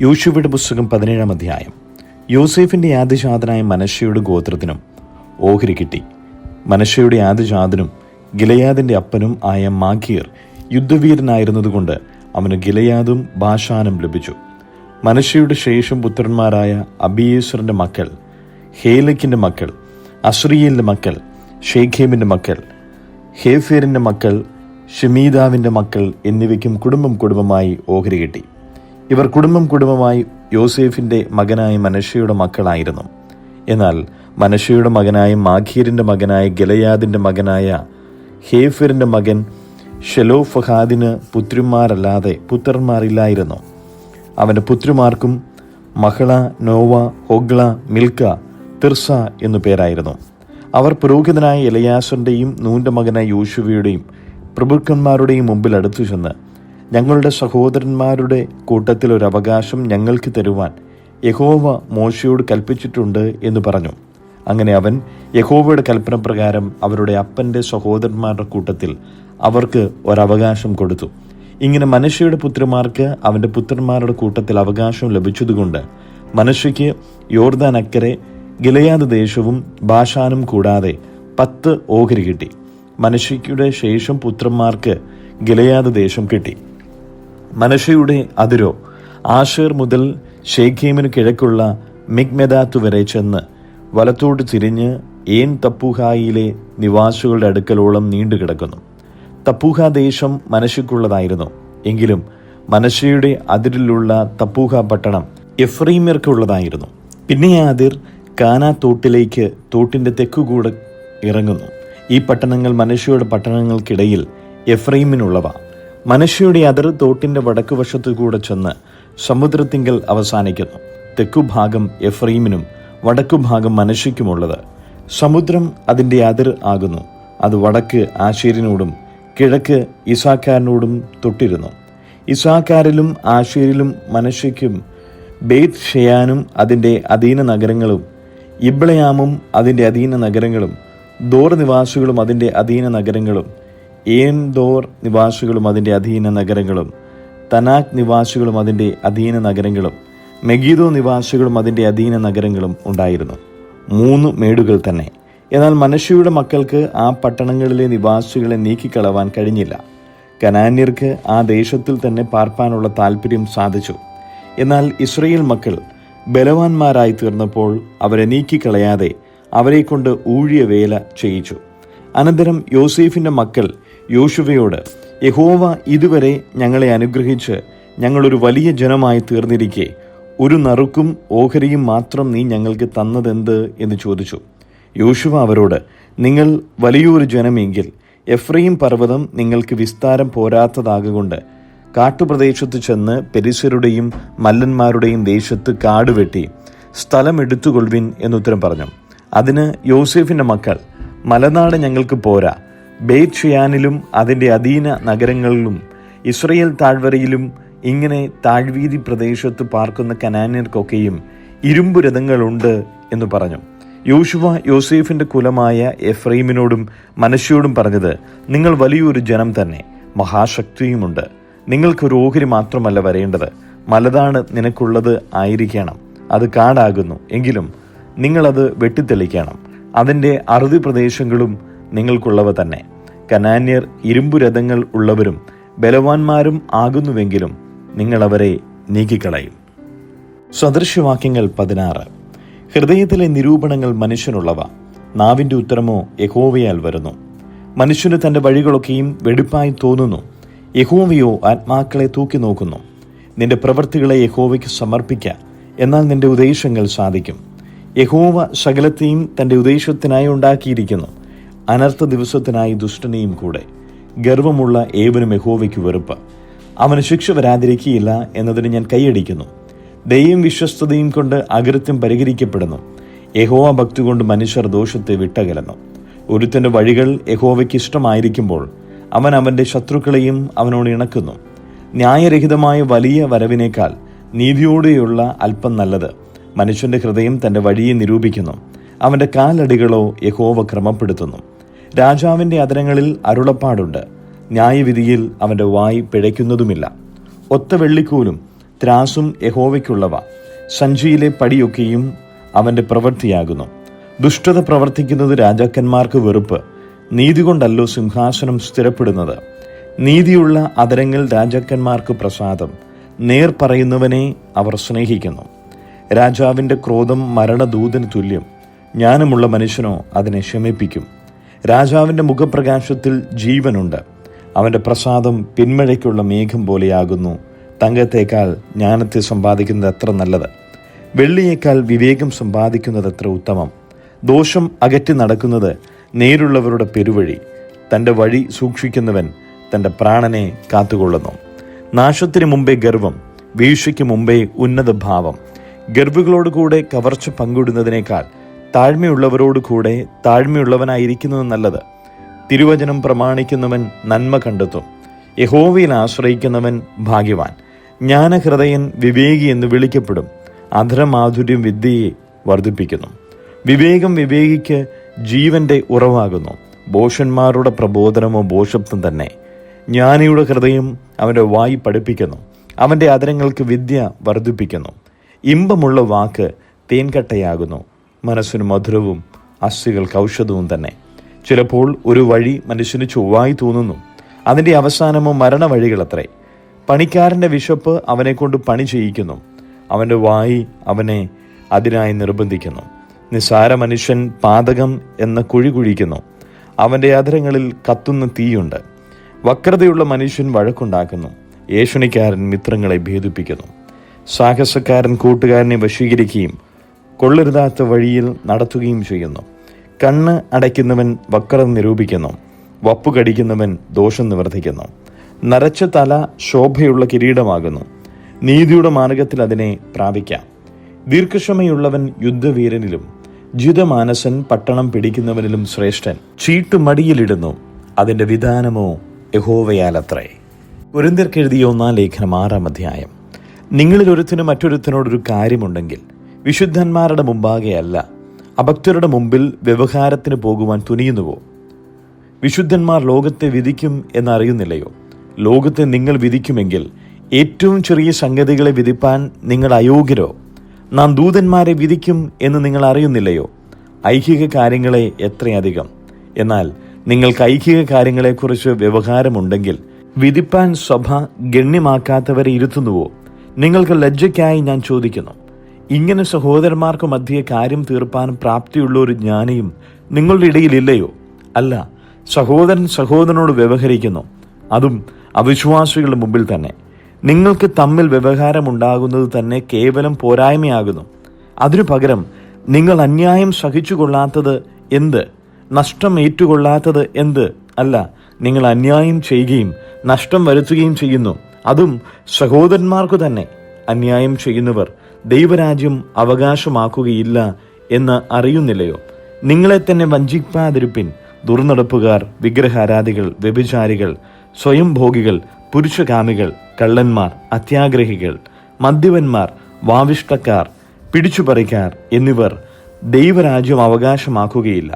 യോശുവയുടെ പുസ്തകം 17-ാം അധ്യായം. യോസേഫിന്റെ ആദ്യജാതനായ മനശ്ശെയുടെ ഗോത്രത്തിനും ഓഹരി കിട്ടി. മനശ്ശെയുടെ ആദ്യജാതനും ഗിലെയാദിന്റെ അപ്പനും ആയ മാഖീർ യുദ്ധവീരനായിരുന്നതുകൊണ്ട് അവന് ഗിലെയാദും ബാശാനും ലഭിച്ചു. മനശ്ശെയുടെ ശേഷം പുത്രന്മാരായ അബിയേസറിന്റെ മക്കൾ, ഹേലക്കിന്റെ മക്കൾ, അസ്രീയേലിന്റെ മക്കൾ, ഷേഖേമിന്റെ മക്കൾ, ഹേഫേരിന്റെ മക്കൾ, ഷെമീദാവിന്റെ മക്കൾ എന്നിവയ്ക്കും കുടുംബമായി ഓഹരി കിട്ടി. ഇവർ കുടുംബമായി യോസേഫിന്റെ മകനായ മനശ്ശെയുടെ മക്കളായിരുന്നു. എന്നാൽ മനശ്ശെയുടെ മകനായ മാഖീരിന്റെ മകനായ ഗിലെയാദിന്റെ മകനായ ഹേഫെരിന്റെ മകൻ ശെലോഫഹാദിന് പുത്രിമാരല്ലാതെ പുത്രന്മാരില്ലായിരുന്നു. അവന്റെ പുത്രിമാർക്കും മഹള, നോവ, ഹൊഗ്ല, മിൽക്ക, തിർസ എന്നു പേരായിരുന്നു. അവർ പുരോഹിതനായ എലയാസറിന്റെയും നൂന്റെ മകനായ യോശുവയുടെയും പ്രഭുക്കന്മാരുടെയും മുമ്പിൽ അടുത്തു ചെന്ന്, ഞങ്ങളുടെ സഹോദരന്മാരുടെ കൂട്ടത്തിൽ ഒരു അവകാശം ഞങ്ങൾക്ക് തരുവാൻ യഹോവ മോശയോട് കൽപ്പിച്ചിട്ടുണ്ട് എന്ന് പറഞ്ഞു. അങ്ങനെ അവൻ യഹോവയുടെ കൽപ്പന പ്രകാരം അവരുടെ അപ്പന്റെ സഹോദരന്മാരുടെ കൂട്ടത്തിൽ അവർക്ക് ഒരവകാശം കൊടുത്തു. ഇങ്ങനെ മനശ്ശെയുടെ പുത്രന്മാർക്ക് അവന്റെ പുത്രന്മാരുടെ കൂട്ടത്തിൽ അവകാശം ലഭിച്ചതുകൊണ്ട് മനശ്ശെയ്ക്ക് യോർദാൻ അക്കരെ ഗിലെയാദ് ദേശവും ബാശാനും കൂടാതെ 10 ഓഹരി കിട്ടി. മനശ്ശെയുടെ ശേഷം പുത്രന്മാർക്ക് ഗിലെയാദ് ദേശം കിട്ടി. മനശ്ശെയുടെ അതിരോ ആശേർ മുതൽ ഷേഖേമിന് കിഴക്കുള്ള മിഗ്മെദാത്ത് വരെ ചെന്ന് വലത്തോട്ട് തിരിഞ്ഞ് ഏൻ തപ്പൂഹായിലെ നിവാസികളുടെ അടുക്കലോളം നീണ്ടുകിടക്കുന്നു. തപ്പൂഹ ദേശം മനശ്ശെക്കുള്ളതായിരുന്നു. എങ്കിലും മനശ്ശെയുടെ അതിരിലുള്ള തപ്പൂഹ പട്ടണം എഫ്രൈമ്യർക്കുള്ളതായിരുന്നു. പിന്നെ ആ അതിർ കാനാ തോട്ടിലേക്ക് തോട്ടിന്റെ തെക്കുകൂടെ ഇറങ്ങുന്നു. ഈ പട്ടണങ്ങൾ മനശ്ശെയുടെ പട്ടണങ്ങൾക്കിടയിൽ എഫ്രൈമിനുള്ളവ. മനശ്ശെയുടെ അതിർ തോട്ടിന്റെ വടക്കുവശത്തു കൂടെ ചെന്ന് സമുദ്രത്തിങ്കൽ അവസാനിക്കുന്നു. തെക്കുഭാഗം എഫ്രൈമിനും വടക്കുഭാഗം മനശ്ശെക്കുമുള്ളത്. സമുദ്രം അതിന്റെ അതിർ ആകുന്നു. അത് വടക്ക് ആശേരിനോടും കിഴക്ക് ഇസാഖാരിനോടും തൊട്ടിരുന്നു. ഇസാഖാരിലും ആശേരിലും മനശ്ശെക്കും ബേത് ഷെയാനും അതിന്റെ അധീന നഗരങ്ങളും, ഇബ്ളയാമും അതിന്റെ അധീന നഗരങ്ങളും, ദോർ നിവാസികളും അതിന്റെ അധീന നഗരങ്ങളും, ഏൻദോർ നിവാസികളും അതിന്റെ അധീന നഗരങ്ങളും, തനാക് നിവാസികളും അതിന്റെ അധീന നഗരങ്ങളും, മെഗീദോ നിവാസികളും അതിന്റെ അധീന നഗരങ്ങളും ഉണ്ടായിരുന്നു. 3 മേടുകൾ തന്നെ. എന്നാൽ മനശ്ശെയുടെ മക്കൾക്ക് ആ പട്ടണങ്ങളിലെ നിവാസികളെ നീക്കിക്കളവാൻ കഴിഞ്ഞില്ല. കനാന്യർക്ക് ആ ദേശത്തിൽ തന്നെ പാർപ്പാനുള്ള താല്പര്യം സാധിച്ചു. എന്നാൽ ഇസ്രായേൽ മക്കൾ ബലവാന്മാരായി തീർന്നപ്പോൾ അവരെ നീക്കിക്കളയാതെ അവരെ കൊണ്ട് ഊഴിയ വേല ചെയ്യിച്ചു. അനന്തരം യോസേഫിന്റെ മക്കൾ യോശുവയോട്, യഹോവ ഇതുവരെ ഞങ്ങളെ അനുഗ്രഹിച്ച് ഞങ്ങളൊരു വലിയ ജനമായി തീർന്നിരിക്കെ ഒരു നറുക്കും ഓഹരിയും മാത്രം നീ ഞങ്ങൾക്ക് തന്നതെന്ത് എന്ന് ചോദിച്ചു. യോശുവ അവരോട്, നിങ്ങൾ വലിയൊരു ജനമെങ്കിൽ എഫ്രൈം പർവ്വതം നിങ്ങൾക്ക് വിസ്താരം പോരാത്തതാകൊണ്ട് കാട്ടുപ്രദേശത്ത് ചെന്ന് പെരിസ്യരുടെയും മല്ലന്മാരുടെയും ദേശത്ത് കാടുവെട്ടി സ്ഥലം എടുത്തുകൊള്ളുവിൻ എന്നുത്തരം പറഞ്ഞു. അതിന് യോസേഫിന്റെ മക്കൾ, മലനാട് ഞങ്ങൾക്ക് പോരാ, ബേത് ഷെയാനിലും അതിന്റെ അധീന നഗരങ്ങളിലും ഇസ്രായേൽ താഴ്വരയിലും ഇങ്ങനെ താഴ്വീതി പ്രദേശത്ത് പാർക്കുന്ന കനാന്യർക്കൊക്കെയും ഇരുമ്പു രഥങ്ങളുണ്ട് എന്ന് പറഞ്ഞു. യോശുവ യോസേഫിന്റെ കുലമായ എഫ്രൈമിനോടും മനശ്ശെയോടും പറഞ്ഞത്, നിങ്ങൾ വലിയൊരു ജനം തന്നെ, മഹാശക്തിയുമുണ്ട്. നിങ്ങൾക്കൊരു ഓഹരി മാത്രമല്ല വരേണ്ടത്, മലതാണ് നിനക്കുള്ളത് ആയിരിക്കണം. അത് കാടാകുന്നു, എങ്കിലും നിങ്ങളത് വെട്ടിത്തെളിക്കണം. അതിന്റെ അറുതി പ്രദേശങ്ങളും നിങ്ങൾക്കുള്ളവ തന്നെ. കനാന്യർ ഇരുമ്പു രഥങ്ങൾ ഉള്ളവരും ബലവാന്മാരും ആകുന്നുവെങ്കിലും നിങ്ങൾ അവരെ നീക്കിക്കളയും. സദൃശ്യവാക്യങ്ങൾ 16. ഹൃദയത്തിലെ നിരൂപണങ്ങൾ മനുഷ്യനുള്ളവ, നാവിന്റെ ഉത്തരമോ യഹോവയാൽ വരുന്നു. മനുഷ്യന് തന്റെ വഴികളൊക്കെയും വെടിപ്പായി തോന്നുന്നു, യഹോവയോ ആത്മാക്കളെ തൂക്കി നോക്കുന്നു. നിന്റെ പ്രവൃത്തികളെ യഹോവയ്ക്ക് സമർപ്പിക്ക, എന്നാൽ നിന്റെ ഉദ്ദേശങ്ങൾ സാധിക്കും. യഹോവ സകലത്തെയും തന്റെ ഉദ്ദേശത്തിനായി ഉണ്ടാക്കിയിരിക്കുന്നു, അനർത്ഥ ദിവസത്തിനായി ദുഷ്ടനെയും കൂടെ. ഗർവമുള്ള ഏവനും യഹോവയ്ക്ക് വെറുപ്പ്. അവന് ശിക്ഷ വരാതിരിക്കുകയില്ല എന്നതിന് ഞാൻ കൈയടിക്കുന്നു. ദയയും വിശ്വസ്തതയും കൊണ്ട് അകൃത്യം പരിഹരിക്കപ്പെടുന്നു. യഹോവ ഭക്തി കൊണ്ട് മനുഷ്യർ ദോഷത്തെ വിട്ടകലുന്നു. ഒരുത്തന്റെ വഴികൾ യഹോവയ്ക്ക് ഇഷ്ടമായിരിക്കുമ്പോൾ അവൻ അവന്റെ ശത്രുക്കളെയും അവനോട് ഇണക്കുന്നു. ന്യായരഹിതമായ വലിയ വരവിനേക്കാൾ നീതിയോടെയുള്ള അല്പം നല്ലത്. മനുഷ്യന്റെ ഹൃദയം തന്റെ വഴിയെ നിരൂപിക്കുന്നു, അവന്റെ കാലടികളോ യഹോവ ക്രമപ്പെടുത്തുന്നു. രാജാവിന്റെ അധരങ്ങളിൽ അരുളപ്പാടുണ്ട്, ന്യായവിധിയിൽ അവന്റെ വായ് പിഴയ്ക്കുന്നതുമില്ല. ഒത്ത വെള്ളിക്കോലും ത്രാസും യഹോവയ്ക്കുള്ളവ. സഞ്ചിയിലെ പടിയൊക്കെയും അവന്റെ പ്രവൃത്തിയാകുന്നു. ദുഷ്ടത പ്രവർത്തിക്കുന്നത് രാജാക്കന്മാർക്ക് വെറുപ്പ്. നീതി കൊണ്ടല്ലോ സിംഹാസനം സ്ഥിരപ്പെടുന്നത്. നീതിയുള്ള അധരങ്ങൾ രാജാക്കന്മാർക്ക് പ്രസാദം. നേർ പറയുന്നവനെ അവർ സ്നേഹിക്കുന്നു. രാജാവിൻ്റെ ക്രോധം മരണദൂതന് തുല്യം. ജ്ഞാനമുള്ള മനുഷ്യനോ അതിനെ ശമിപ്പിക്കും. രാജാവിൻ്റെ മുഖപ്രകാശത്തിൽ ജീവനുണ്ട്. അവൻ്റെ പ്രസാദം പിന്മഴയ്ക്കുള്ള മേഘം പോലെയാകുന്നു. തങ്കത്തേക്കാൾ ജ്ഞാനത്തെ സമ്പാദിക്കുന്നത് എത്ര നല്ലത്! വെള്ളിയേക്കാൾ വിവേകം സമ്പാദിക്കുന്നത് എത്ര ഉത്തമം! ദോഷം അകറ്റി നടക്കുന്നത് നേരുള്ളവരുടെ പെരുവഴി. തൻ്റെ വഴി സൂക്ഷിക്കുന്നവൻ തൻ്റെ പ്രാണനെ കാത്തുകൊള്ളുന്നു. നാശത്തിന് മുമ്പേ ഗർവം, വീഴ്ചയ്ക്ക് മുമ്പേ ഉന്നത ഭാവം. ഗർവികളോടുകൂടെ കവർച്ച പങ്കിടുന്നതിനേക്കാൾ താഴ്മയുള്ളവരോടുകൂടെ താഴ്മയുള്ളവനായിരിക്കുന്നത് നല്ലത്. തിരുവചനം പ്രമാണിക്കുന്നവൻ നന്മ കണ്ടെത്തും. യഹോവയിൽ ആശ്രയിക്കുന്നവൻ ഭാഗ്യവാൻ. ജ്ഞാനഹൃദയൻ വിവേകി എന്ന് വിളിക്കപ്പെടും. അധരമാധുര്യം വിദ്യയെ വർദ്ധിപ്പിക്കുന്നു. വിവേകം വിവേകിക്ക് ജീവന്റെ ഉറവാകുന്നു. ഭോഷന്മാരുടെ പ്രബോധനമോ ഭോഷത്വം തന്നെ. ജ്ഞാനിയുടെ ഹൃദയം അവൻ്റെ വായി പഠിപ്പിക്കുന്നു. അവൻ്റെ അധരങ്ങൾക്ക് വിദ്യ വർദ്ധിപ്പിക്കുന്നു. ഇമ്പമുള്ള വാക്ക് തേൻകട്ടയാകുന്നു. മനസ്സിന് മധുരവും അസ്ഥികൾക്ക് ഔഷധവും തന്നെ. ചിലപ്പോൾ ഒരു വഴി മനുഷ്യന് ചൊവ്വായി തോന്നുന്നു. അതിൻ്റെ അവസാനമോ മരണവഴികളത്രേ. പണിക്കാരൻ്റെ വിശപ്പ് അവനെ കൊണ്ട് പണി ചെയ്യിക്കുന്നു. അവൻ്റെ വായി അവനെ അതിനായി നിർബന്ധിക്കുന്നു. നിസ്സാര മനുഷ്യൻ പാതകം എന്ന കുഴി കുഴിക്കുന്നു. അവൻ്റെ അധരങ്ങളിൽ കത്തുന്ന തീയുണ്ട്. വക്രതയുള്ള മനുഷ്യൻ വഴക്കുണ്ടാക്കുന്നു. ഏഷണിക്കാരൻ മിത്രങ്ങളെ ഭേദിപ്പിക്കുന്നു. സാഹസക്കാരൻ കൂട്ടുകാരനെ വശീകരിക്കുകയും കൊള്ളരുതാത്ത വഴിയിൽ നടത്തുകയും ചെയ്യുന്നു. കണ്ണ് അടയ്ക്കുന്നവൻ വക്രത നിരൂപിക്കുന്നു. വപ്പു കടിക്കുന്നവൻ ദോഷം നിവർത്തിക്കുന്നു. നരച്ച തല ശോഭയുള്ള കിരീടമാകുന്നു. നീതിയുടെ മാർഗത്തിൽ അതിനെ പ്രാപിക്കാം. ദീർഘക്ഷമയുള്ളവൻ യുദ്ധവീരനിലും ജിതമാനസൻ പട്ടണം പിടിക്കുന്നവനിലും ശ്രേഷ്ഠൻ. ചീട്ട് മടിയിലിടുന്നു, അതിൻ്റെ വിധാനമോ യഹോവയാലത്രേ. കൊരിന്ത്യർക്ക് എഴുതിയ 1-ാം ലേഖനം 6-ാം അധ്യായം. നിങ്ങളിൽ ഒരുത്തിനും മറ്റൊരുത്തിനോടൊരു കാര്യമുണ്ടെങ്കിൽ വിശുദ്ധന്മാരുടെ മുമ്പാകെ അല്ല, അഭക്തരുടെ മുമ്പിൽ വ്യവഹാരത്തിന് പോകുവാൻ തുനിയുന്നുവോ? വിശുദ്ധന്മാർ ലോകത്തെ വിധിക്കും എന്നറിയുന്നില്ലയോ? ലോകത്തെ നിങ്ങൾ വിധിക്കുമെങ്കിൽ ഏറ്റവും ചെറിയ സംഗതികളെ വിധിപ്പാൻ നിങ്ങൾ അയോഗ്യരോ? നാം ദൂതന്മാരെ വിധിക്കും എന്ന് നിങ്ങൾ അറിയുന്നില്ലയോ? ഐഹിക കാര്യങ്ങളെ എത്രയധികം! എന്നാൽ നിങ്ങൾക്ക് ഐഹിക കാര്യങ്ങളെക്കുറിച്ച് വ്യവഹാരമുണ്ടെങ്കിൽ വിധിപ്പാൻ സഭ ഗണ്യമാക്കാത്തവരെ ഇരുത്തുന്നുവോ? നിങ്ങൾക്ക് ലജ്ജയ്ക്കായി ഞാൻ ചോദിക്കുന്നു. ഇങ്ങനെ സഹോദരന്മാർക്ക് മധ്യേ കാര്യം തീർപ്പാൻ പ്രാപ്തിയുള്ള ഒരു ജ്ഞാനിയും നിങ്ങളുടെ ഇടയിലില്ലയോ? അല്ല, സഹോദരൻ സഹോദരനോട് വ്യവഹരിക്കുന്നു, അതും അവിശ്വാസികളുടെ മുമ്പിൽ തന്നെ. നിങ്ങൾക്ക് തമ്മിൽ വ്യവഹാരമുണ്ടാകുന്നത് തന്നെ കേവലം പോരായ്മയാകുന്നു. അതിനു പകരം നിങ്ങൾ അന്യായം സഹിച്ചുകൊള്ളാത്തത് എന്ത്? നഷ്ടം ഏറ്റുകൊള്ളാത്തത് എന്ത്? അല്ല, നിങ്ങൾ അന്യായം ചെയ്യുകയും നഷ്ടം വരുത്തുകയും ചെയ്യുന്നു, അതും സഹോദരന്മാർക്കു തന്നെ. അന്യായം ചെയ്യുന്നവർ ദൈവരാജ്യം അവകാശമാക്കുകയില്ല എന്ന് അറിയുന്നില്ലയോ? നിങ്ങളെ തന്നെ വഞ്ചിപ്പാതിരിപ്പിൻ. ദുർനടപ്പുകാർ, വിഗ്രഹാരാധികൾ, വ്യഭിചാരികൾ, സ്വയംഭോഗികൾ, പുരുഷകാമികൾ, കള്ളന്മാർ, അത്യാഗ്രഹികൾ, മദ്യപന്മാർ, വാവിഷ്ടക്കാർ, പിടിച്ചുപറിക്കാർ എന്നിവർ ദൈവരാജ്യം അവകാശമാക്കുകയില്ല.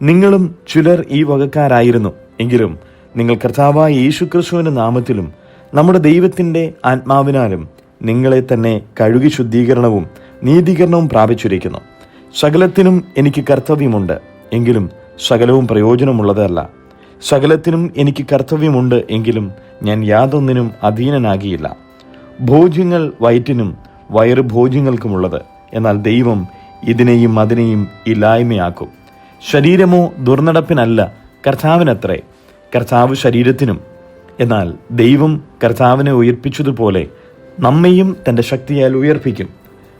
നിങ്ങളും ചിലർ ഈ വകക്കാരായിരുന്നു. എങ്കിലും നിങ്ങൾ കർത്താവായ യേശുക്രിസ്തുവിന്റെ നാമത്തിലും നമ്മുടെ ദൈവത്തിൻ്റെ ആത്മാവിനാലും നിങ്ങളെ തന്നെ കഴുകി ശുദ്ധീകരണവും നീതീകരണവും പ്രാപിച്ചിരിക്കുന്നു. സകലത്തിനും എനിക്ക് കർത്തവ്യമുണ്ട്, എങ്കിലും സകലവും പ്രയോജനമുള്ളതല്ല. സകലത്തിനും എനിക്ക് കർത്തവ്യമുണ്ട്, എങ്കിലും ഞാൻ യാതൊന്നിനും അധീനനാകിയില്ല. ഭോജ്യങ്ങൾ വയറ്റിനും വയറ് ഭോജ്യങ്ങൾക്കുമുള്ളത്, എന്നാൽ ദൈവം ഇതിനെയും അതിനെയും ഇല്ലായ്മയാക്കും. ശരീരമോ ദുർനടപ്പിനല്ല, കർത്താവിനത്രേ. കർത്താവ് ശരീരത്തിനും. എന്നാൽ ദൈവം കർത്താവിനെ ഉയർപ്പിച്ചതുപോലെ നമ്മെയും തൻ്റെ ശക്തിയാൽ ഉയർപ്പിക്കും.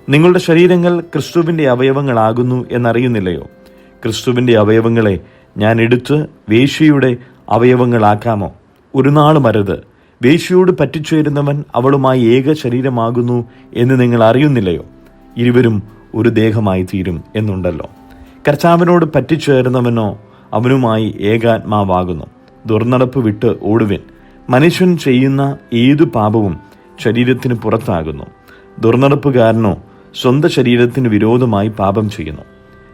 നിങ്ങളുടെ ശരീരങ്ങൾ ക്രിസ്തുവിൻ്റെ അവയവങ്ങളാകുന്നു എന്നറിയുന്നില്ലയോ? ക്രിസ്തുവിൻ്റെ അവയവങ്ങളെ ഞാൻ എടുത്ത് വേശ്യയുടെ അവയവങ്ങളാക്കാമോ? ഒരു നാളും അരുത്. വേശ്യയോട് പറ്റിച്ചേരുന്നവൻ അവളുമായി ഏക ശരീരമാകുന്നു എന്ന് നിങ്ങൾ അറിയുന്നില്ലയോ? ഇരുവരും ഒരു ദേഹമായി തീരും എന്നുണ്ടല്ലോ. കർത്താവിനോട് പറ്റിച്ചേർന്നവനോ അവനുമായി ഏകാത്മാവാകുന്നു. ദുർനടപ്പ് വിട്ട് ഓടുവിൻ. മനുഷ്യൻ ചെയ്യുന്ന ഏതു പാപവും ശരീരത്തിന് പുറത്താകുന്നു. ദുർനടപ്പുകാരനോ സ്വന്തം ശരീരത്തിന് വിരോധമായി പാപം ചെയ്യുന്നു.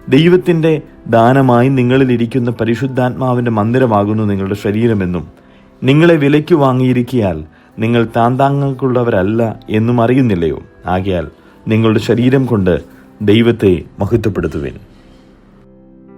ദൈവത്തിൻ്റെ ദാനമായി നിങ്ങളിലിരിക്കുന്ന പരിശുദ്ധാത്മാവിൻ്റെ മന്ദിരമാകുന്നു നിങ്ങളുടെ ശരീരമെന്നും നിങ്ങളെ വിലയ്ക്ക് വാങ്ങിയിരിക്കിയാൽ നിങ്ങൾ താന്താങ്ങൾക്കുള്ളവരല്ല എന്നും അറിയുന്നില്ലയോ? ആകയാൽ നിങ്ങളുടെ ശരീരം കൊണ്ട് ദൈവത്തെ മഹത്വപ്പെടുത്തുവിൻ.